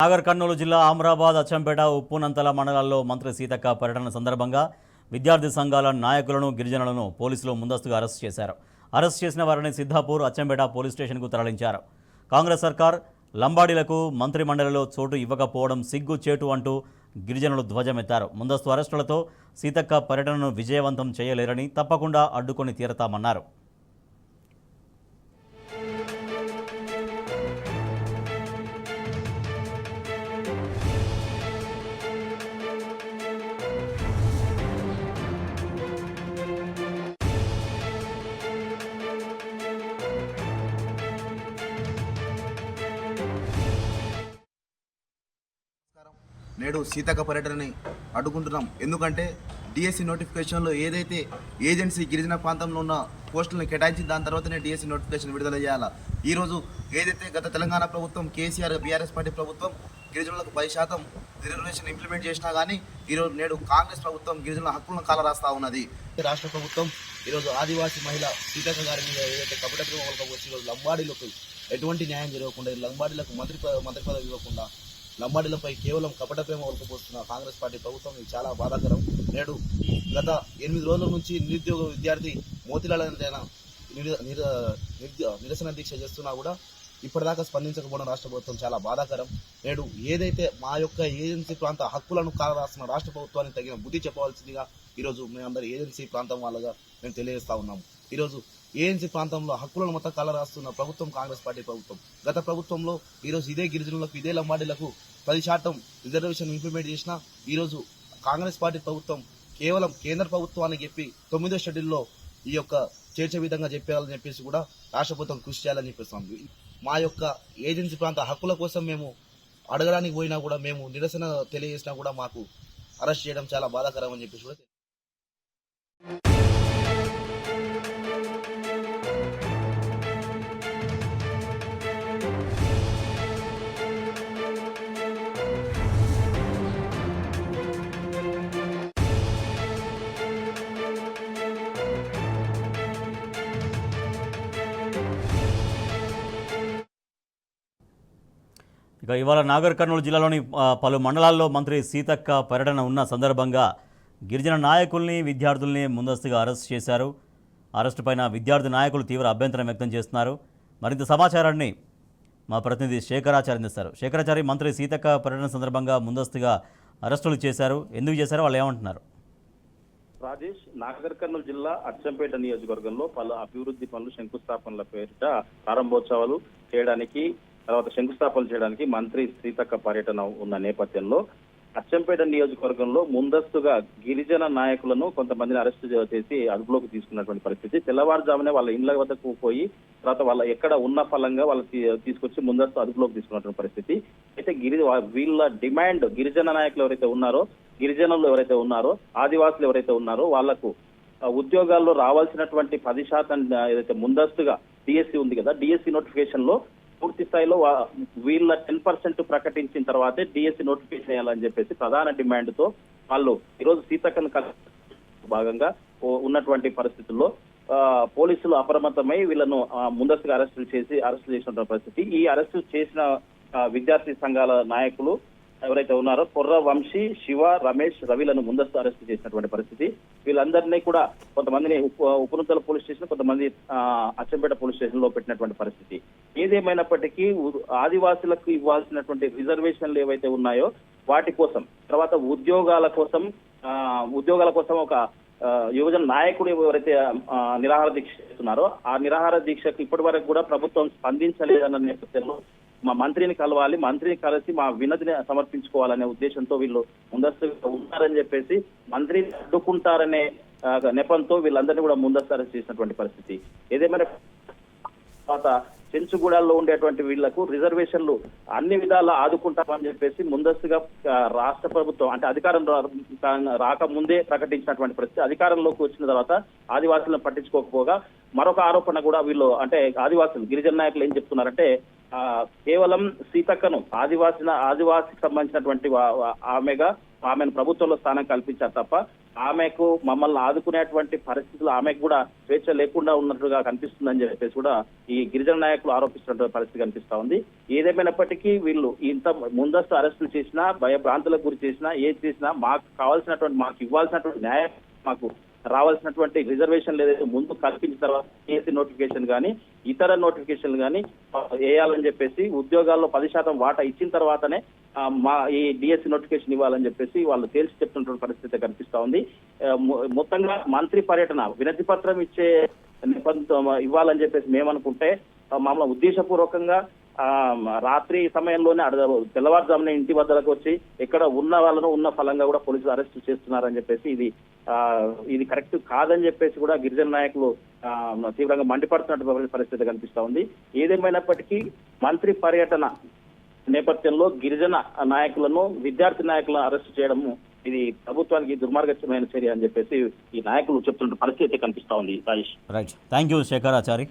నాగర్ కర్నూలు జిల్లా అమరాబాద్ అచ్చంపేట ఉప్పునంతల మండలాల్లో మంత్రి సీతక్క పర్యటన సందర్భంగా విద్యార్థి సంఘాల నాయకులను గిరిజనులను పోలీసులు ముందస్తుగా అరెస్ట్ చేశారు. అరెస్ట్ చేసిన వారిని సిద్ధాపూర్ అచ్చంపేట పోలీస్ స్టేషన్కు తరలించారు. కాంగ్రెస్ సర్కార్ లంబాడీలకు మంత్రి మండలిలో చోటు ఇవ్వకపోవడం సిగ్గు చేటు అంటూ గిరిజనులు ధ్వజమెత్తారు. ముందస్తు అరెస్టులతో సీతక్క పర్యటనను విజయవంతం చేయలేరని తప్పకుండా అడ్డుకొని తీరతామన్నారు. నేడు సీతక్క పర్యటనని అడ్డుకుంటున్నాం. ఎందుకంటే డిఎస్సి నోటిఫికేషన్లో ఏదైతే ఏజెన్సీ గిరిజన ప్రాంతంలో ఉన్న పోస్టులను కేటాయించి దాని తర్వాతనే డిఎస్సి నోటిఫికేషన్ విడుదల చేయాలి. ఈరోజు ఏదైతే గత తెలంగాణ ప్రభుత్వం కేసీఆర్ బీఆర్ఎస్ పార్టీ ప్రభుత్వం గిరిజనులకు 10% రిజర్వేషన్ ఇంప్లిమెంట్ చేసినా కానీ ఈరోజు నేడు కాంగ్రెస్ ప్రభుత్వం గిరిజనుల హక్కులను కాలరాస్తా ఉన్నది. రాష్ట్ర ప్రభుత్వం ఈరోజు ఆదివాసీ మహిళ సీతక్క గారి మీద ఏదైతే కపట ప్రేమలకు వచ్చి ఈరోజు లంబాడీలకు ఎటువంటి న్యాయం జరగకుండా లంబాడీలకు మంత్రి పదవి ఇవ్వకుండా లంబాడీలపై కేవలం కపట ప్రేమ ఒలకపోతున్న కాంగ్రెస్ పార్టీ ప్రభుత్వం ఇది చాలా బాధాకరం. నేడు గత 8 రోజుల నుంచి నిరుద్యోగ విద్యార్థి మోతిలాలైన నిరసన దీక్ష చేస్తున్నా కూడా ఇప్పటిదాకా స్పందించకపోవడం రాష్ట్ర ప్రభుత్వం చాలా బాధాకరం. నేడు ఏదైతే మా యొక్క ఏజెన్సీ ప్రాంత హక్కులను కాలరాస్తున్న రాష్ట్ర ప్రభుత్వానికి తగిన బుద్ధి చెప్పవలసిందిగా ఈరోజు మేమందరూ ఏజెన్సీ ప్రాంతం వాళ్ళగా మేము తెలియజేస్తా ఉన్నాము. ఈరోజు ఏజెన్సీ ప్రాంతంలో హక్కులను మొత్తం కాలరాస్తున్న ప్రభుత్వం కాంగ్రెస్ పార్టీ ప్రభుత్వం. గత ప్రభుత్వంలో ఈరోజు ఇదే గిరిజనులకు ఇదే లంబాడీలకు 10% రిజర్వేషన్ ఇంప్లిమెంట్ చేసిన ఈరోజు కాంగ్రెస్ పార్టీ ప్రభుత్వం కేవలం కేంద్ర ప్రభుత్వానికి చెప్పి 9వ షెడ్యూల్లో ఈ యొక్క చేర్చే విధంగా చెప్పాలని చెప్పేసి కూడా రాష్ట్ర ప్రభుత్వం కృషి చేయాలని చెప్పేస్తాం. మా యొక్క ఏజెన్సీ ప్రాంత హక్కుల కోసం మేము అడగడానికి పోయినా కూడా మేము నిరసన తెలియజేసినా కూడా మాకు అరెస్ట్ చేయడం చాలా బాధాకరం అని చెప్పేసి కూడా ఇక ఇవాళ నాగర్ కర్నూలు జిల్లాలోని పలు మండలాల్లో మంత్రి సీతక్క పర్యటన ఉన్న సందర్భంగా గిరిజన నాయకుల్ని విద్యార్థుల్ని ముందస్తుగా అరెస్ట్ చేశారు. అరెస్టు పైన విద్యార్థి నాయకులు తీవ్ర అభ్యంతరం వ్యక్తం చేస్తున్నారు. మరింత సమాచారాన్ని మా ప్రతినిధి శేఖరాచారి అందిస్తారు. శేఖరాచారి, మంత్రి సీతక్క పర్యటన సందర్భంగా ముందస్తుగా అరెస్టులు చేశారు, ఎందుకు చేశారు, వాళ్ళు ఏమంటున్నారు? రాజేష్, నాగర్ కర్నూలు జిల్లా అచ్చంపేట నియోజకవర్గంలో పలు అభివృద్ధి పనులు శంకుస్థాపనల పేరిట ప్రారంభోత్సవాలు చేయడానికి తర్వాత శంకుస్థాపనలు చేయడానికి మంత్రి సీతక్క పర్యటన ఉన్న నేపథ్యంలో అచ్చంపేట నియోజకవర్గంలో ముందస్తుగా గిరిజన నాయకులను కొంతమందిని అరెస్ట్ చేసి అదుపులోకి తీసుకున్నటువంటి పరిస్థితి. తెల్లవారుజామునే వాళ్ళ ఇండ్ల వద్దకు పోయి తర్వాత వాళ్ళ ఎక్కడ ఉన్న ఫలంగా వాళ్ళు తీసుకొచ్చి ముందస్తు అదుపులోకి తీసుకున్నటువంటి పరిస్థితి. అయితే వీళ్ళ డిమాండ్ గిరిజన నాయకులు ఎవరైతే ఉన్నారో, గిరిజనులు ఎవరైతే ఉన్నారో, ఆదివాసులు ఎవరైతే ఉన్నారో వాళ్లకు ఉద్యోగాల్లో రావాల్సినటువంటి 10% ఏదైతే ముందస్తుగా డిఎస్సి ఉంది కదా, డిఎస్సి నోటిఫికేషన్ లో పూర్తి స్థాయిలో వీళ్ళ 10% ప్రకటించిన తర్వాతే డిఎస్సి నోటిఫికేషన్ చేయాలని చెప్పేసి ప్రధాన డిమాండ్ తో వాళ్ళు ఈరోజు సీతక్కను భాగంగా ఉన్నటువంటి పరిస్థితుల్లో పోలీసులు అప్రమత్తమై వీళ్ళను ముందస్తుగా అరెస్టు చేసిన పరిస్థితి. ఈ అరెస్టు చేసిన విద్యార్థి సంఘాల నాయకులు ఎవరైతే ఉన్నారో కొర్ర వంశీ, శివ, రమేష్, రవిలను ముందస్తు అరెస్టు చేసినటువంటి పరిస్థితి. వీళ్ళందరినీ కూడా కొంతమందిని ఉప్పునుతల పోలీస్ స్టేషన్, కొంతమంది అచ్చంపేట పోలీస్ స్టేషన్ లో పెట్టినటువంటి పరిస్థితి. ఏదేమైనప్పటికీ ఆదివాసులకు ఇవ్వాల్సినటువంటి రిజర్వేషన్లు ఏవైతే ఉన్నాయో వాటి కోసం, తర్వాత ఉద్యోగాల కోసం ఒక యువజన నాయకుడు ఎవరైతే నిరాహార దీక్ష చేస్తున్నారో ఆ నిరాహార దీక్షకు ఇప్పటి వరకు కూడా ప్రభుత్వం స్పందించలేదన్న నేపథ్యంలో మా మంత్రిని కలవాలి, మంత్రిని కలిసి మా వినతిని సమర్పించుకోవాలనే ఉద్దేశంతో వీళ్ళు ముందస్తుగా ఉన్నారని చెప్పేసి మంత్రిని అడ్డుకుంటారనే నెపంతో వీళ్ళందరినీ కూడా ముందస్తు అరెస్ట్ చేసినటువంటి పరిస్థితి. ఏదేమైనా తర్వాత చెంచుగూడల్లో ఉండేటువంటి వీళ్లకు రిజర్వేషన్లు అన్ని విధాలా ఆదుకుంటామని చెప్పేసి ముందస్తుగా రాష్ట్ర ప్రభుత్వం అంటే అధికారం రాకముందే ప్రకటించినటువంటి పరిస్థితి. అధికారంలోకి వచ్చిన తర్వాత ఆదివాసులను పట్టించుకోకపోగా మరొక ఆరోపణ కూడా వీళ్ళు అంటే ఆదివాసులు గిరిజన నాయకులు ఏం చెప్తున్నారంటే కేవలం సీతక్కను ఆదివాసికి సంబంధించినటువంటి ఆమెను ప్రభుత్వంలో స్థానం కల్పించారు తప్ప ఆమెకు మమ్మల్ని ఆదుకునేటువంటి పరిస్థితులు ఆమెకు కూడా స్వేచ్ఛ లేకుండా ఉన్నట్టుగా కనిపిస్తుందని చెప్పేసి కూడా ఈ గిరిజన నాయకులు ఆరోపిస్తున్నటువంటి పరిస్థితి కనిపిస్తా ఉంది. ఏదేమైనప్పటికీ వీళ్ళు ఇంత ముందస్తు అరెస్టులు చేసినా, భయభ్రాంతులకు గురి చేసినా, ఏది చేసినా మాకు కావాల్సినటువంటి, మాకు ఇవ్వాల్సినటువంటి న్యాయం, మాకు రావాల్సినటువంటి రిజర్వేషన్లు ఏదైతే ముందు కల్పించిన తర్వాత ఏసీ నోటిఫికేషన్ కానీ ఇతర నోటిఫికేషన్లు కానీ వేయాలని చెప్పేసి, ఉద్యోగాల్లో 10% వాటా ఇచ్చిన తర్వాతనే మా ఈ డిఎస్సి నోటిఫికేషన్ ఇవ్వాలని చెప్పేసి వాళ్ళు తేల్చి చెప్తున్నటువంటి పరిస్థితి కనిపిస్తా ఉంది. మొత్తంగా మంత్రి పర్యటన వినతి పత్రం ఇచ్చే నేపథ్యం ఇవ్వాలని చెప్పేసి మేమనుకుంటే మమ్మల్ని ఉద్దేశపూర్వకంగా రాత్రి సమయంలోనే తెల్లవారుజామున ఇంటి వద్దకు వచ్చి ఇక్కడ ఉన్న వాళ్ళను ఉన్న ఫలంగా కూడా పోలీసులు అరెస్ట్ చేస్తున్నారని చెప్పేసి ఇది కరెక్ట్ కాదని చెప్పేసి కూడా గిరిజన నాయకులు తీవ్రంగా మండిపడుతున్నటువంటి పరిస్థితి కనిపిస్తా ఉంది. ఏదేమైనప్పటికీ మంత్రి పర్యటన నేపథ్యంలో గిరిజన నాయకులను, విద్యార్థి నాయకులను అరెస్ట్ చేయడము ఇది ప్రభుత్వానికి దుర్మార్గమైన చర్య అని చెప్పేసి ఈ నాయకులు చెప్తున్న పరిస్థితి కనిపిస్తా ఉంది. Rajesh. Right, thank you Shekhar Achari.